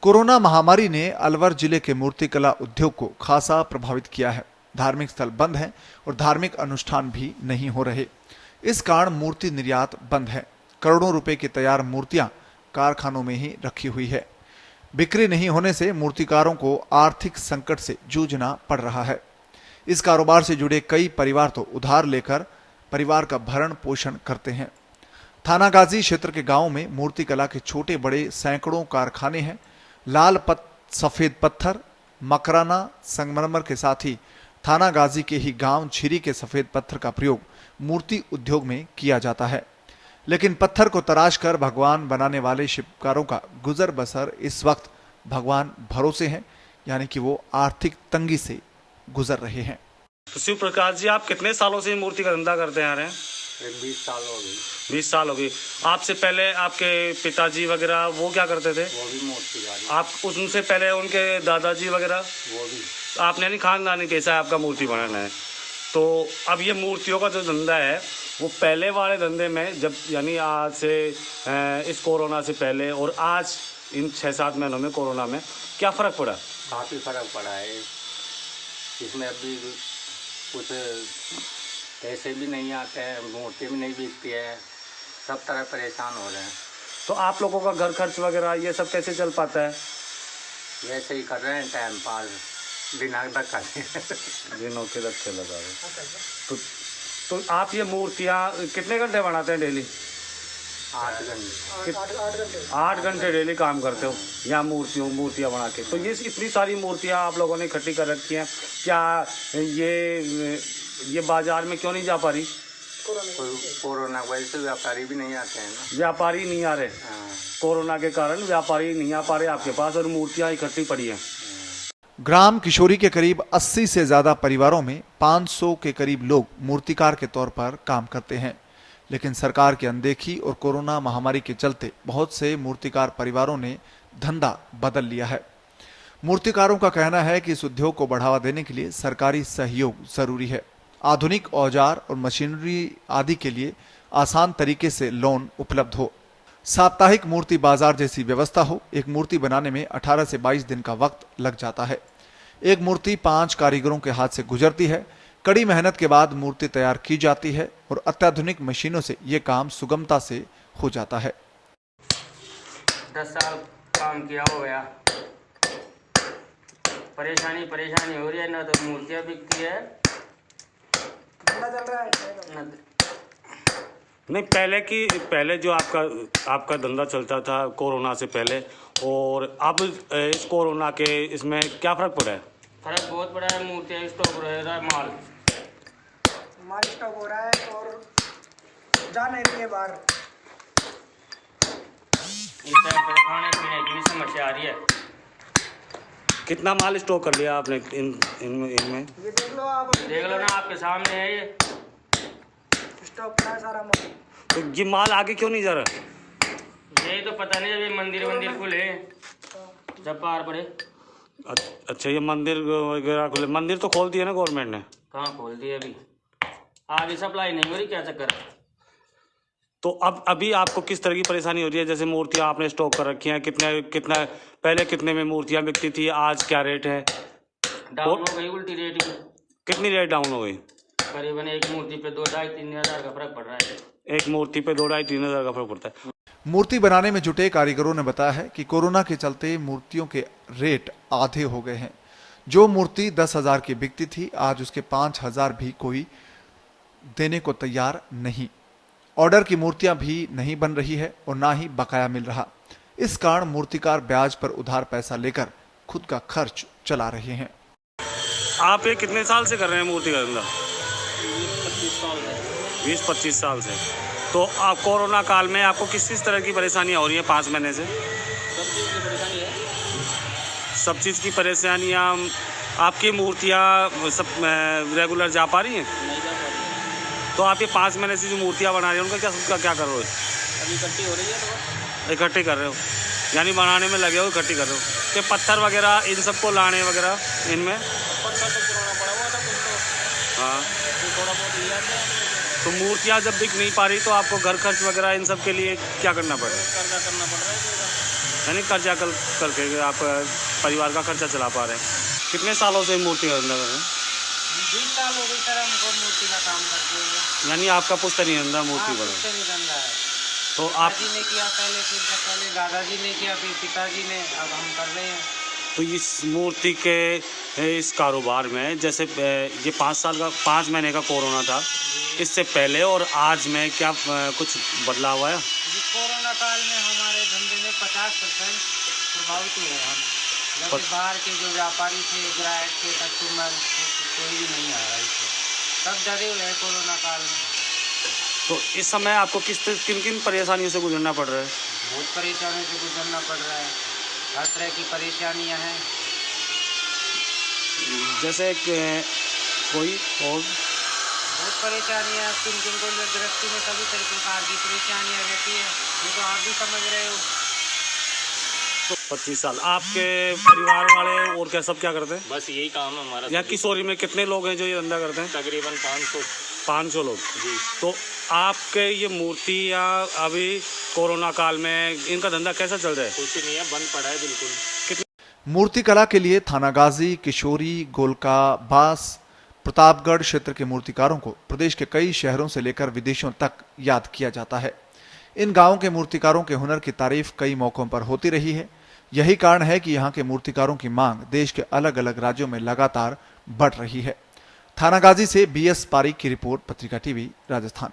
Corona महामारी ने अलवर जिले के मूर्तिकला उद्योग को खासा प्रभावित किया है। धार्मिक स्थल बंद हैं और धार्मिक अनुष्ठान भी नहीं हो रहे। इस कारण मूर्ति निर्यात बंद है। करोड़ों रुपए की तैयार मूर्तियां कारखानों में ही रखी हुई है। बिक्री नहीं होने से मूर्तिकारों को आर्थिक संकट से जूझना पड़ रहा है। इस कारोबार से जुड़े कई परिवार तो उधार लेकर परिवार का भरण पोषण करते हैं। थानागाजी क्षेत्र के गांव में मूर्तिकला के छोटे बड़े सैकड़ों कारखाने हैं। सफेद पत्थर, मकराना, संगमरमर के साथ ही थानागाजी के ही गांव झिरी के सफेद पत्थर का प्रयोग मूर्ति उद्योग में किया जाता है। लेकिन पत्थर को तराश कर भगवान बनाने वाले शिल्पकारों का गुजर बसर इस वक्त भगवान भरोसे हैं, यानी कि वो आर्थिक तंगी से गुजर रहे हैं। तो शिव प्रकाश जी, आप कितने सालों से मूर्ति का धंधा करते आ रहे हैं? 20 साल हो गई। 20 साल हो गई। आपसे पहले आपके पिताजी वगैरह वो क्या करते थे? वो भी मूर्तिकारी। आप उनसे पहले उनके दादाजी वगैरह? वो भी। आपने नहीं खानदानी कैसा है आपका मूर्ति बनाना है? तो अब ये मूर्तियों का जो धंधा है वो पहले वाले धंधे में, जब यानी आज से इस कोरोना से पहले और आज इन 6-7 महीनों में कोरोना में क्या फ़र्क पड़ा? काफ़ी फ़र्क पड़ा है। इसमें अभी कुछ पैसे भी नहीं आते हैं, मूर्ति भी नहीं बिकती है, सब तरह परेशान हो रहे हैं। तो आप लोगों का घर खर्च वगैरह ये सब कैसे चल पाता है? वैसे ही कर रहे हैं, टाइम पास बिना धक्का दिनों के धक्के लगा रहे। तो आप ये मूर्तियाँ कितने घंटे बनाते हैं डेली? 8 घंटे। 8 घंटे डेली काम करते हो यहाँ मूर्तियाँ बना के। तो ये इतनी सारी मूर्तियाँ आप लोगों ने इकट्ठी कर रखी हैं, क्या ये बाजार में क्यों नहीं जा पा रही? कोरोना की वजह से व्यापारी भी नहीं आते हैं ना। व्यापारी नहीं आ रहे? हाँ। कोरोना के कारण व्यापारी नहीं आ पा रहे आपके पास और मूर्तियाँ इकट्ठी पड़ी हैं। ग्राम किशोरी के करीब 80 से ज्यादा परिवारों में 500 के करीब लोग मूर्तिकार के तौर पर काम करते हैं। लेकिन सरकार की अनदेखी और कोरोना महामारी के चलते बहुत से मूर्तिकार परिवारों ने धंधा बदल लिया है। मूर्तिकारों का कहना है कि इस उद्योग को बढ़ावा देने के लिए सरकारी सहयोग जरूरी है। आधुनिक औजार और मशीनरी आदि के लिए आसान तरीके से लोन उपलब्ध हो, साप्ताहिक मूर्ति बाजार जैसी व्यवस्था हो। एक मूर्ति बनाने में 18 से 22 दिन का वक्त लग जाता है। एक मूर्ति 5 कारीगरों के हाथ से गुजरती है। कड़ी मेहनत के बाद मूर्ति तैयार की जाती है और अत्याधुनिक मशीनों से ये काम सुगमता से हो जाता है। 10 साल काम किया हो गया, परेशानी हो रही है ना, तो मूर्तियाँ बिकती है ना। नहीं, पहले जो आपका धंधा चलता था कोरोना से पहले और अब इस कोरोना के इसमें क्या फ़र्क पड़ा है? फर्क बहुत बड़ा है। मूर्तियाँ स्टॉक रह रहा है, माल स्टॉक हो रहा है और जा नहीं रही है बाहर। इस टाइम पर खाने पीने की भी समस्या आ रही है। कितना माल स्टॉक कर लिया आपने इनमें? ये देख लो आप, देख लो ना, आपके सामने है ये स्टॉक पड़ा है सारा माल। तो ये माल आगे क्यों नहीं जा रहा? यही तो पता नहीं, जब ये मंदिर खुले, जब पार पड़े। अच्छा, ये मंदिर वगैरह खुले? मंदिर तो खोल दिया ना गवर्नमेंट ने। कहाँ खोल दिए? अभी आगे सप्लाई नहीं हो रही, क्या चक्कर है? तो अब अभी आपको किस तरह की परेशानी हो रही है? जैसे मूर्तियाँ आपने स्टॉक कर रखी हैं, कितना पहले कितने में मूर्तियाँ बिकती थी, आज क्या रेट है? डाउन हो गई उल्टी रेट की। कितनी रेट डाउन हो गई? करीबन एक मूर्ति पे 2-2.5-3 हज़ार का फर्क पड़ रहा है। एक मूर्ति पे 2-2.5-3 हज़ार का फर्क पड़ता है। मूर्ति बनाने में जुटे कारीगरों ने बताया है कि कोरोना के चलते मूर्तियों के रेट आधे हो गए हैं। जो मूर्ति 10,000 की बिकती थी, आज उसके 5,000 भी कोई देने को तैयार नहीं। ऑर्डर की मूर्तियां भी नहीं बन रही है और ना ही बकाया मिल रहा। इस कारण मूर्तिकार ब्याज पर उधार पैसा लेकर खुद का खर्च चला रहे हैं। आप ये कितने साल से कर रहे हैं मूर्ति का धंधा? 20-25 साल से। तो आप कोरोना काल में आपको किस तरह की परेशानियाँ हो रही हैं 5 महीने से? सब चीज़ की परेशानियाँ। आपकी मूर्तियाँ सब रेगुलर जा पा रही हैं? नहीं जा पा रही। तो आप ये 5 महीने से जो मूर्तियाँ बना रहे हैं उनका क्या कर रहे हो? अभी इकट्ठी हो रही है तो इकट्ठी कर रहे हो, यानी बनाने में लगे हो, इकट्ठी कर रहे हो। कि पत्थर वगैरह इन सबको लाने वगैरह इनमें पत्थर तो पुराना पड़ा हुआ था कुछ, तो हाँ। थोड़ा बहुत लिया था। तो मूर्तियाँ जब बिक नहीं पा रही तो आपको घर खर्च वगैरह इन सब के लिए क्या करना पड़ रहा है? कर्जा करना पड़ रहा है। यानी कर्जा करके आप परिवार का खर्चा चला पा रहे हैं। कितने सालों से मूर्ति का धंधा कर रहे हैं? 20 साल हो गई सर हमको मूर्ति का काम करते हुए। यानी आपका पुश्तैनी धंधा मूर्ति बना। पुश्तैनी धंधा है। तो आप पिताजी ने किया पहले, फिर पहले दादाजी ने किया, फिर पिताजी ने, अब हम कर रहे हैं। तो इस मूर्ति के इस कारोबार में जैसे ये 5 महीने का कोरोना था, इससे पहले और आज में क्या कुछ बदलाव हुआ है? जी कोरोना काल में हमारे धंधे में 50% प्रभावित हुए हम। जैसे बाहर के जो व्यापारी थे, ग्राहक थे, कस्टमर, कोई भी नहीं आ रहे थे, सब डरे हुए हैं कोरोना काल में। तो इस समय आपको किन किन परेशानियों से गुजरना पड़ रहा है? बहुत परेशानियों से गुजरना पड़ रहा है, हर तरह की परेशानियां हैं। जैसे कोई और बहुत परेशानियां हैं, किन को गृहस्थी में सभी प्रकार की परेशानियां रहती है, ये तो आप भी समझ रहे हो। 25 साल आपके परिवार वाले और क्या सब क्या करते हैं? बस यही काम है हमारा। यहाँ किशोरी में कितने लोग हैं जो ये धंधा करते हैं? तकरीबन 500 लोग जी। तो आपके ये मूर्ति या अभी कोरोना काल में इनका धंधा कैसा चल रहा है? कुछ नहीं है, बंद पड़ा है बिल्कुल। मूर्ति कला के लिए थानागाजी, किशोरी, गोलका, बास, प्रतापगढ़ क्षेत्र के मूर्तिकारों को प्रदेश के कई शहरों से लेकर विदेशों तक याद किया जाता है। इन गांवों के मूर्तिकारों के हुनर की तारीफ कई मौकों पर होती रही है। यही कारण है कि यहाँ के मूर्तिकारों की मांग देश के अलग अलग राज्यों में लगातार बढ़ रही है। थानागाजी से BS पारीक की रिपोर्ट, पत्रिका टीवी, राजस्थान।